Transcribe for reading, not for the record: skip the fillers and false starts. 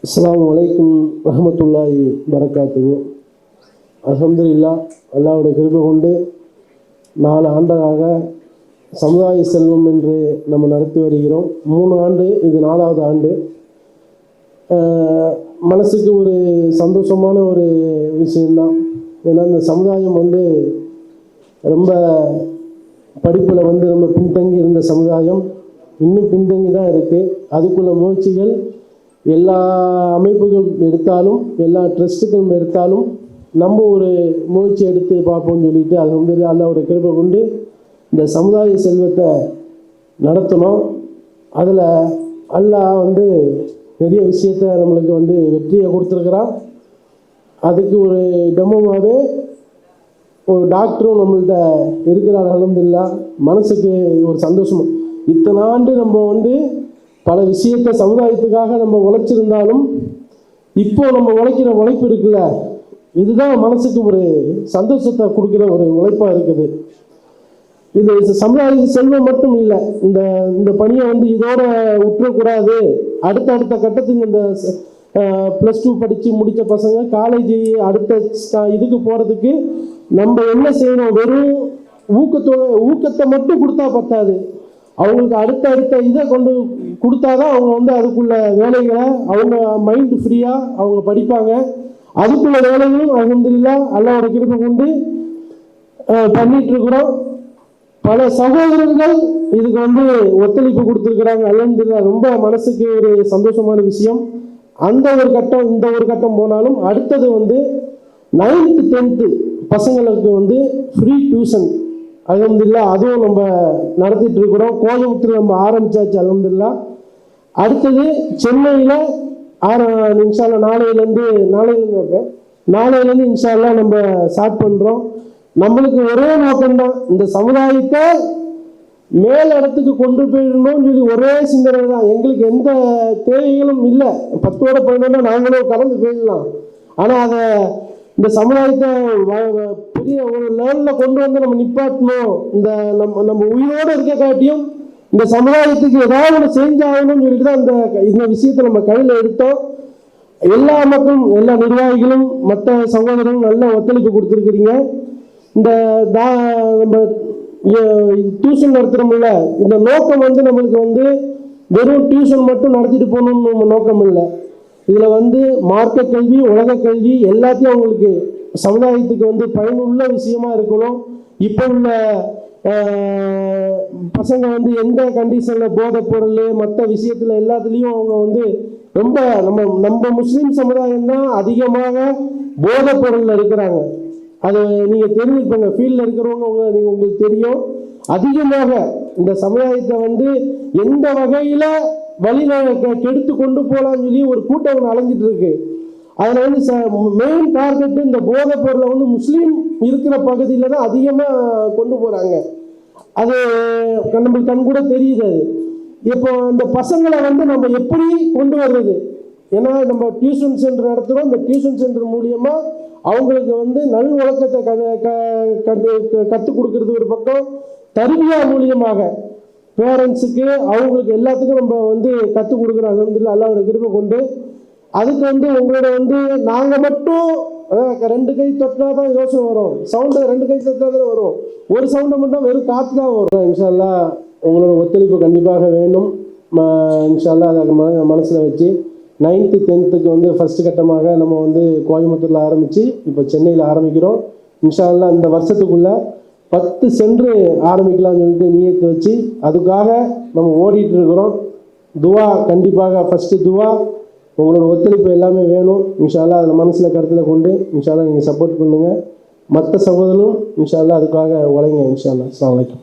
அஸ்ஸலாமு அலைக்கும் ரஹ்மத்துல்லாஹி வரகாத்துஹு. அல்ஹம்துலில்லாஹ், அல்லாஹ்வுடைய கிருபை கொண்டு 4 ஆண்டாக சமுதாய செல்வம் என்று நம்ம நடத்தி வருகிறோம். 3 ஆண்டு, இது 4வது ஆண்டு. மனசுக்கு ஒரு சந்தோஷமான ஒரு விஷயந்தான். ஏன்னா இந்த சமுதாயம் ரொம்ப படிப்பில் ரொம்ப பின்தங்கி இருந்த சமுதாயம் இன்னும் பின்தங்கி தான் இருக்குது. அதுக்குள்ள முயற்சிகள் எல்லா அமைப்புகள் எடுத்தாலும், எல்லா ட்ரஸ்ட்டுகளும் எடுத்தாலும் நம்ம ஒரு முயற்சி எடுத்து பார்ப்போம்னு சொல்லிட்டு அது அல்லாஹ்வுடைய கிருபை கொண்டு இந்த சமுதாய செல்வத்தை நடத்தணும். அதில் அல்லாஹ் நிறைய விஷயத்தை நம்மளுக்கு வெற்றியை கொடுத்துருக்குறான். அதுக்கு ஒரு டெமோவாகவே ஒரு டாக்டரும் நம்மள்கிட்ட இருக்கிறார். அல்ஹம்துலில்லாஹ், மனசுக்கு ஒரு சந்தோஷம். இத்தனை ஆண்டு நம்ம பல விஷயத்தை சமுதாயத்துக்காக நம்ம உழைச்சிருந்தாலும் இப்போ நம்ம உழைக்கிற உழைப்பு இருக்குல்ல, இதுதான் மனசுக்கு ஒரு சந்தோஷத்தை கொடுக்குற ஒரு உழைப்பாக இருக்குது. இது சமுதாய செல்வம் மட்டும் இல்லை, இந்த பணியை இதோட விட்டுறக்கூடாது. அடுத்த கட்டத்துக்கு இந்த +2 படித்து முடித்த பசங்க காலேஜ் அடுத்த இதுக்கு போகிறதுக்கு நம்ம என்ன செய்யணும்? வெறும் ஊக்கத்தை மட்டும் கொடுத்தா பத்தாது. அவங்களுக்கு அடுத்த இதை கொண்டு கொடுத்தாதான் அவங்க அதுக்குள்ள வேலைகளை, அவங்க மைண்டு ஃப்ரீயாக அவங்க படிப்பாங்க. அதுக்குள்ள வேலைகளும் அல்ஹம்துலில்லாஹ் அல்லாஹ்வோட கிருபை கொண்டு பண்ணிட்டு இருக்கிறோம். பல சகோதரர்கள் இதுக்கு ஒத்துழைப்பு கொடுத்துருக்குறாங்க. அல்ஹம்துலில்லாஹ், ரொம்ப மனசுக்கு ஒரு சந்தோஷமான விஷயம். அந்த ஒரு கட்டம் இந்த ஒரு கட்டம் போனாலும் அடுத்தது 9th 10th பசங்களுக்கு ஃப்ரீ டியூஷன் அல்ஹம்துலில்லாஹ் அதுவும் நம்ம நடத்திட்டு இருக்கிறோம். கோயம்புத்தூர் நம்ம ஆரம்பிச்சாச்சு அல்ஹம்துலில்லாஹ். அடுத்தது சென்னையில் இன்ஷா அல்லாஹ் நாளையிலேருந்து இன்ஷா அல்லாஹ் நம்ம ஸ்டார்ட் பண்ணுறோம். நம்மளுக்கு ஒரே நோக்கம்தான், இந்த சமுதாயத்தை மேல் இடத்துக்கு கொண்டு போயிடணும்னு சொல்லி ஒரே சிந்தனை தான். எங்களுக்கு எந்த தேவைகளும் இல்லை. 10ஓட 11 நாங்களும் கடந்து போயிடலாம். ஆனால் அதை இந்த சமுதாயத்தை பெரிய ஒரு லெவலில் கொண்டு நம்ம நிப்பாட்டணும். நம்ம உயிரோடு இருக்க காட்டியும் இந்த சமுதாயத்துக்கு ஏதாவது ஒன்று செஞ்சாகணும்னு சொல்லிட்டு தான் இந்த விஷயத்தை நம்ம கையில் எடுத்தோம். எல்லா மக்களும், எல்லா நிர்வாகிகளும், மற்ற சகோதரர்களும் நல்ல ஒத்துழைப்பு கொடுத்துருக்குறீங்க. நம்ம டியூஷன் நடத்துகிறோம்ல, இந்த நோக்கம் நம்மளுக்கு வெறும் டியூஷன் மட்டும் நடத்திட்டு போகணும்னு நம்ம நோக்கம் இல்லை. இதில் மார்க்க கல்வி, உலக கல்வி எல்லாத்தையும் அவங்களுக்கு சமுதாயத்துக்கு பயனுள்ள விஷயமா இருக்கணும். இப்போ உள்ள பசங்க எந்த கண்டிஷனில் போதைப் பொருள் மற்ற விஷயத்தில் எல்லாத்துலேயும் அவங்க ரொம்ப நம்ம முஸ்லீம் சமுதாயம் தான் அதிகமாக போதைப் பொருளில் இருக்கிறாங்க. அது நீங்கள் தெரிஞ்சுருப்பாங்க, ஃபீல்டில் இருக்கிறவங்க உங்களுக்கு தெரியும். அதிகமாக இந்த சமுதாயத்தை எந்த வகையில் வழியில் கெடுத்து கொண்டு போகலான்னு சொல்லி ஒரு கூட்டம் அலைஞ்சிட்டு இருக்கு. அதில் மெயின் டார்கெட்டு இந்த போதைப் பொருளை முஸ்லீம் இருக்கிற பகுதியில் தான் அதிகமாக கொண்டு போகிறாங்க. அது நம்மளுக்கு கண் கூட தெரியுது. அது இப்போ இந்த பசங்களை நம்ம எப்படி கொண்டு வர்றது? ஏன்னா நம்ம டியூஷன் சென்டர் நடத்துகிறோம். இந்த டியூஷன் சென்டர் மூலியமாக அவங்களுக்கு நல் ஒழுக்கத்தை கற்றுக் கொடுக்கறது ஒரு பக்கம், தர்பியா மூலியமாக பேரண்ட்ஸுக்கு அவங்களுக்கு எல்லாத்துக்கும் நம்ம கற்றுக் கொடுக்குறோம். அல்ஹம்துலில்லாஹ் அல்லாஹ்வோட கிருபை கொண்டு அதுக்கு உங்களோட நாங்கள் மட்டும் 2 கை தொட்டினா தான் யோசனை வரும். சவுண்டு 2 கை தொட்டினா தான் வரும். ஒரு சவுண்டை மட்டும் வெறும் காற்று தான் வரும். இன்ஷா அல்லாஹ் உங்களோட ஒத்துழைப்பு கண்டிப்பாக வேண்டும். இன்ஷா அல்லாஹ் அதை மனசில் வச்சு 9th 10th ஃபஸ்ட்டு கட்டமாக நம்ம கோயம்புத்தூரில் ஆரம்பித்து இப்போ சென்னையில் ஆரம்பிக்கிறோம். இன்ஷா அல்லாஹ் இந்த வருஷத்துக்குள்ளே 10 சென்டர் ஆரம்பிக்கலாம்னு சொல்லிட்டு நியத்து வச்சு அதுக்காக நம்ம ஓடிட்டு இருக்கிறோம். துவா கண்டிப்பாக, ஃபஸ்ட்டு துவா உங்களோட ஒத்துழைப்பு எல்லாமே வேணும். இன்ஷா அல்லாஹ் அதில் மனசில் கருத்தில் கொண்டு இன்ஷா அல்லாஹ் நீங்கள் சப்போர்ட் பண்ணுங்கள். மற்ற சகோதரரும் இன்ஷா அல்லாஹ் அதுக்காக உழைங்க. இன்ஷா அல்லாஹ். அஸ்ஸலாமு அலைக்கும்.